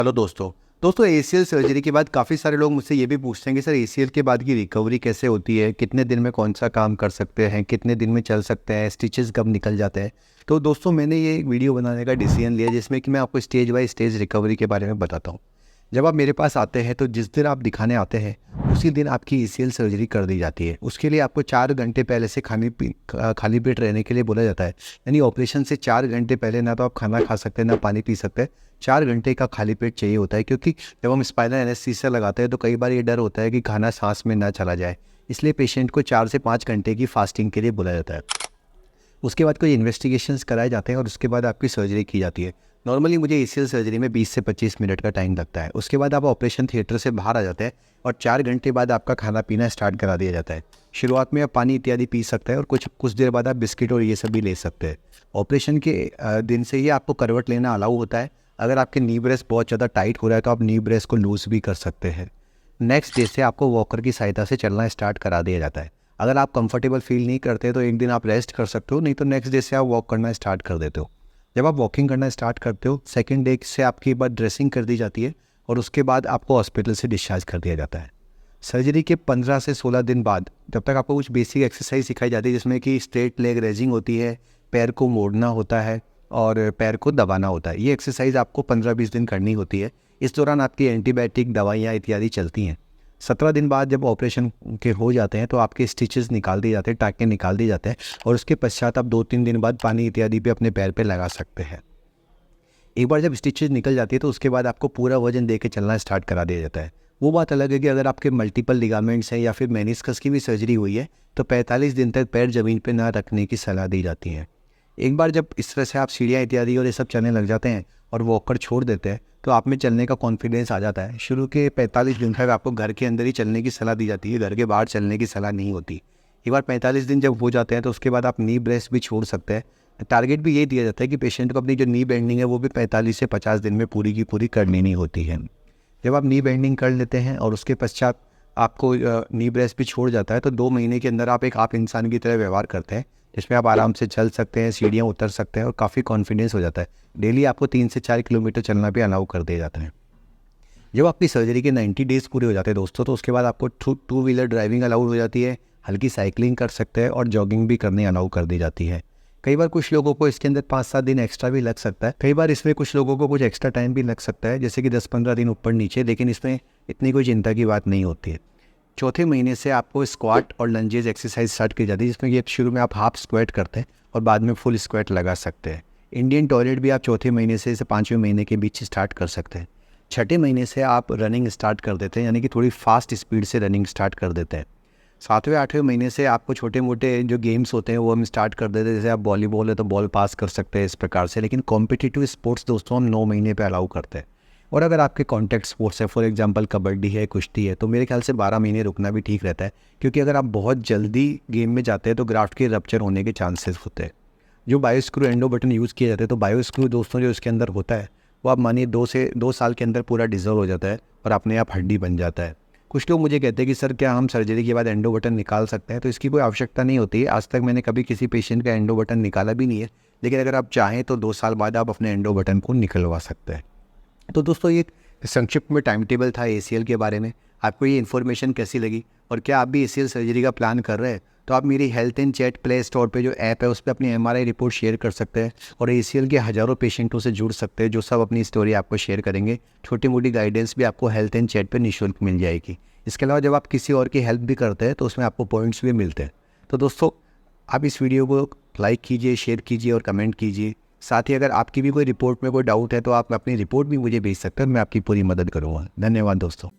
Hello दोस्तों ACL surgery के बाद काफ़ी सारे लोग मुझसे ये भी पूछते हैं कि सर एसीएल के बाद की रिकवरी कैसे होती है, कितने दिन में कौन सा काम कर सकते हैं, कितने दिन में चल सकते हैं, स्टिचेस कब निकल जाते हैं। तो दोस्तों मैंने ये एक वीडियो बनाने का डिसीजन लिया जिसमें कि मैं आपको स्टेज बाय स्टेज रिकवरी के बारे में बताता हूँ। जब आप मेरे पास आते हैं तो जिस दिन आप दिखाने आते हैं उसी दिन आपकी एसीएल सर्जरी कर दी जाती है। उसके लिए आपको 4 घंटे पहले से खाली पेट रहने के लिए बोला जाता है। यानी ऑपरेशन से 4 घंटे पहले ना तो आप खाना खा सकते हैं ना पानी पी सकते हैं। 4 घंटे का खाली पेट चाहिए होता है, क्योंकि जब हम स्पाइनल एनेस्थीसिया लगाते हैं तो कई बार ये डर होता है कि खाना सांस में ना चला जाए, इसलिए पेशेंट को 4 से 5 घंटे की फास्टिंग के लिए बोला जाता है। उसके बाद कोई इन्वेस्टिगेशंस कराए जाते हैं और उसके बाद आपकी सर्जरी की जाती है। नॉर्मली मुझे एसीएल सर्जरी में 20 से 25 मिनट का टाइम लगता है। उसके बाद आप ऑपरेशन थिएटर से बाहर आ जाते हैं और 4 घंटे बाद आपका खाना पीना स्टार्ट करा दिया जाता है। शुरुआत में आप पानी इत्यादि पी सकते हैं और कुछ देर बाद आप बिस्किट और ये सब भी ले सकते हैं। ऑपरेशन के दिन से ही आपको करवट लेना अलाउ होता है। अगर आपके नी ब्रेस्ट बहुत ज़्यादा टाइट हो रहा है तो आप नी ब्रेस्ट को लूज़ भी कर सकते हैं। नेक्स्ट डे से आपको वॉकर की सहायता से चलना स्टार्ट करा दिया जाता है। अगर आप कंफर्टेबल फील नहीं करते तो एक दिन आप रेस्ट कर सकते हो, नहीं तो नेक्स्ट डे से आप वॉक करना स्टार्ट कर देते हो। जब आप वॉकिंग करना स्टार्ट करते हो सेकंड डे से आपकी बार ड्रेसिंग कर दी जाती है और उसके बाद आपको हॉस्पिटल से डिस्चार्ज कर दिया जाता है। सर्जरी के 15 से 16 दिन बाद जब तक आपको कुछ बेसिक एक्सरसाइज सिखाई जाती है जिसमें कि स्ट्रेट लेग रेजिंग होती है, पैर को मोड़ना होता है और पैर को दबाना होता है। ये एक्सरसाइज आपको 15-20 दिन करनी होती है। इस दौरान आपकी एंटीबायोटिक दवाइयाँ इत्यादि चलती हैं। 17 दिन बाद जब ऑपरेशन के हो जाते हैं तो आपके स्टिचेस निकाल दिए जाते हैं, टाँके निकाल दिए जाते हैं और उसके पश्चात आप 2-3 दिन बाद पानी इत्यादि पे अपने पैर पे लगा सकते हैं। एक बार जब स्टिचेस निकल जाती है तो उसके बाद आपको पूरा वजन दे के चलना स्टार्ट करा दिया जाता है। वो बात अलग है कि अगर आपके मल्टीपल लिगामेंट्स हैं या फिर मेनिस्कस की भी सर्जरी हुई है तो 45 दिन तक पैर ज़मीन पर ना रखने की सलाह दी जाती है। एक बार जब इस तरह से आप सीढ़ियाँ इत्यादि और ये सब चलने लग जाते हैं और वॉकर छोड़ देते हैं तो आप में चलने का कॉन्फिडेंस आ जाता है। शुरू के 45 दिन तक आपको घर के अंदर ही चलने की सलाह दी जाती है, घर के बाहर चलने की सलाह नहीं होती। एक बार 45 दिन जब हो जाते हैं तो उसके बाद आप नी ब्रेस्ट भी छोड़ सकते हैं। टारगेट भी ये दिया जाता है कि पेशेंट को अपनी जो नी बेंडिंग है वो भी 45 से 50 दिन में पूरी की पूरी कर लेनी होती है। जब आप नी बेंडिंग कर लेते हैं और उसके पश्चात आपको नी ब्रेस्ट भी छोड़ जाता है तो 2 महीने के अंदर आप एक आप इंसान की तरह व्यवहार करते हैं, जिसमें आप आराम से चल सकते हैं, सीढ़ियाँ उतर सकते हैं और काफ़ी कॉन्फिडेंस हो जाता है। डेली आपको 3 से 4 किलोमीटर चलना भी अलाउ कर दिया जाता है। जब आपकी सर्जरी के 90 डेज़ पूरे हो जाते हैं दोस्तों तो उसके बाद आपको टू व्हीलर ड्राइविंग अलाउ हो जाती है, हल्की साइकिलिंग कर सकते हैं और जॉगिंग भी करने अलाउ कर दी जाती है। कई बार कुछ लोगों को इसके अंदर 5-7 दिन एक्स्ट्रा भी लग सकता है। कई बार इसमें कुछ लोगों को कुछ एक्स्ट्रा टाइम भी लग सकता है, जैसे कि 10-15 दिन ऊपर नीचे, लेकिन इसमें इतनी कोई चिंता की बात नहीं होती है। चौथे महीने से आपको स्क्वाट और लंजेस एक्सरसाइज स्टार्ट की जाती है, जिसमें कि शुरू में आप हाफ स्क्वाट करते हैं और बाद में फुल स्क्वाट लगा सकते हैं। इंडियन टॉयलेट भी आप चौथे महीने से 5वें महीने के बीच स्टार्ट कर सकते हैं। छठे महीने से आप रनिंग स्टार्ट कर देते हैं, यानी कि थोड़ी फास्ट स्पीड से रनिंग स्टार्ट कर देते हैं। 7वें-8वें महीने से आपको छोटे मोटे जो गेम्स होते हैं वो हम स्टार्ट कर देते हैं, जैसे आप वॉलीबॉल है तो बॉल पास कर सकते हैं इस प्रकार से। लेकिन कॉम्पिटिटिव स्पोर्ट्स दोस्तों हम 9 महीने पे अलाउ करते हैं। और अगर आपके कॉन्टैक्ट स्पोर्ट्स है, फॉर एग्जांपल कबड्डी है, कुश्ती है, तो मेरे ख्याल से 12 महीने रुकना भी ठीक रहता है, क्योंकि अगर आप बहुत जल्दी गेम में जाते हैं तो ग्राफ्ट के रप्चर होने के चांसेस होते हैं। जो बायोस्क्रू एंडो बटन यूज़ किए जाते हैं तो बायोस्क्रू दोस्तों जो इसके अंदर होता है वो आप मानिए 2 साल के अंदर पूरा डिजोल्व हो जाता है और अपने आप हड्डी बन जाता है। कुछ लोग मुझे कहते हैं कि सर क्या हम सर्जरी के बाद एंडो बटन निकाल सकते हैं, तो इसकी कोई आवश्यकता नहीं होती है। आज तक मैंने कभी किसी पेशेंट का एंडो बटन निकाला भी नहीं है, लेकिन अगर आप चाहें तो 2 साल बाद आप अपने एंडो बटन को निकलवा सकते हैं। तो दोस्तों ये संक्षिप्त में टाइम टेबल था एसीएल के बारे में। आपको ये इन्फॉर्मेशन कैसी लगी और क्या आप भी एसीएल सर्जरी का प्लान कर रहे हैं तो आप मेरी हेल्थ इन चैट प्ले स्टोर पे जो ऐप है उस पर अपनी एमआरआई रिपोर्ट शेयर कर सकते हैं और एसीएल के हज़ारों पेशेंटों से जुड़ सकते हैं जो सब अपनी स्टोरी आपको शेयर करेंगे। छोटी मोटी गाइडेंस भी आपको हेल्थ इन चैट पे निःशुल्क मिल जाएगी। इसके अलावा जब आप किसी और की हेल्प भी करते हैं तो उसमें आपको पॉइंट्स भी मिलते हैं। तो दोस्तों आप इस वीडियो को लाइक कीजिए, शेयर कीजिए और कमेंट कीजिए। साथ ही अगर आपकी भी कोई रिपोर्ट में कोई डाउट है तो आप अपनी रिपोर्ट भी मुझे भेज सकते हैं, मैं आपकी पूरी मदद करूँगा। धन्यवाद दोस्तों।